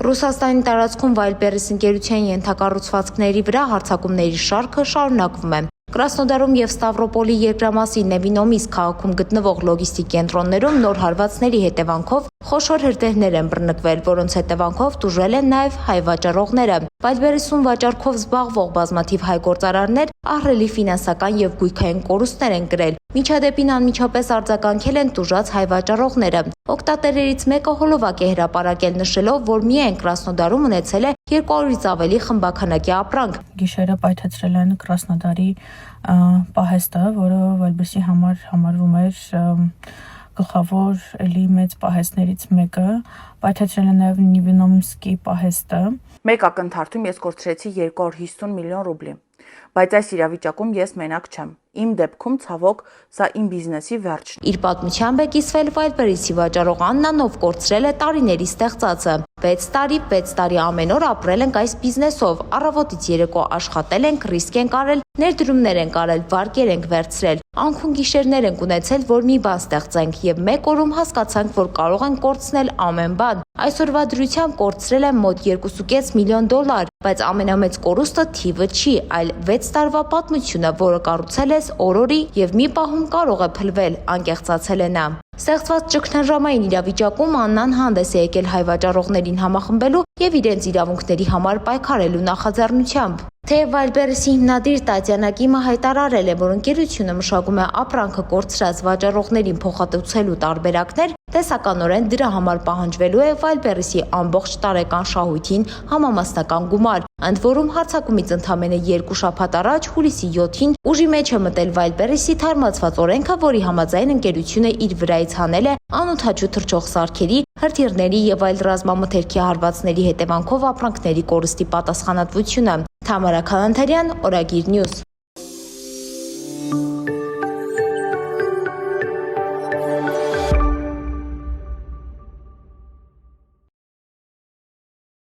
Ռուսաստանի տարածքում Wildberries ընկերության ենթակառուցվածքների վրա հարձակումների շարքը շարունակվում է։ Կրասնոդարում և Ստավրոպոլի երկրամասի Նևինոմիսկ քաղաքում գտնվող լոգիստիկ կենտրոններում նոր հարվածների հետևանքով խոշոր հրդեհներ են բռնկվել, որոնց հետևանքով տուժել են նաև հայ վաճառողները։ Wildberries-ում վաճառքով զբաղվող բազմաթիվ հայ գործարարներ ահռելի ֆինանսական և գույքային կորուստներ են կրել։ Միջադեպին անմիջապես արձագանքել են տուժած հայ վաճառողները։ Օգտատերերից մեկը հոլովակ է հրապարակել, նշելով, որ միայն Կրասնոդարում ունեցել է 200-ից ավելի խմբաքանակի ապրանք։ Գիշերը պայթեցրել են Կրասնոդարի պահեստը, որը Wildberries-ի համար համարվում էր գլխավոր էլի մեծ պահեստներից մեկը, պայթեցրել են նաև Նևինոմիսկի պահեստը։ Մեկ ակնթարթում ես կորցրեցի 250 միլիոն ռուբլի, բայց այս իրավիճակում ես մենակ չեմ։ Իմ դեպքում ցավոք սա իմ բիզնեսի վերջն է։ Իր պատմությամբ է կիսվել Wildberries-ի վաճառող Աննան, ով կորցրել է տարիների ստեղծածը։ 6 տարի ամեն օր ապրել ենք այս բիզնեսով, առավոտից երեկո աշխատել ենք, ռիսկ ենք արել, ներդրումներ ենք արել, վարկեր ենք վերցրել, անքուն գիշերներ ենք ունեցել, որ մի բան ստեղծենք, եւ մեկ օրում հասկացանք, որ կարող ենք կորցնել ամեն բան։ Այսօրվա դրությամբ կորցրել եմ մոտ 2.5 միլիոն դոլար, բայց ամենամեծ կորուստը թիվը չի, այլ 6 տարվա պատմությունը, որը կառուցել ես օրորի եւ մի պահում կարող է փլվել, անկեղծացել է նա։ Ստեղծված ճգնաժամային իրավիճակում Աննան հանդես է եկել հայ վաճառողներին համախմբելու եւ իրենց իրավունքների համար պայքարելու նախաձեռնությամբ։ Թեև Wildberries-ի հիմնադիր Տատյանա Կիմը հայտարարել է, որ ընկերությունը մշակում է ապրանքը կորցրած վաճառողներին փոխհատուցելու տարբերակներ, տեսականորեն դրա համար պահանջվելու է Wildberries-ի ամբողջ տարեկան շահույթին համամասնական գումար։ Ընդ որում հարձակումից ընդամենը 2 շաբաթ առաջ հուլիսի 7-ին ուժի մեջ է մտել Wildberries-ի թարմացված օրենքը, որի համաձայն ընկերությունը իր վրայից հանել է անօդաչու թռչող սարքերի, հրթիռների եւ այլ ռազմամթերքի հարվածների հետևանքով ապրանքների կորստի պատասխանատվությունը։ Թամարա Քալանթարյան, Օրագիր Նյուզ։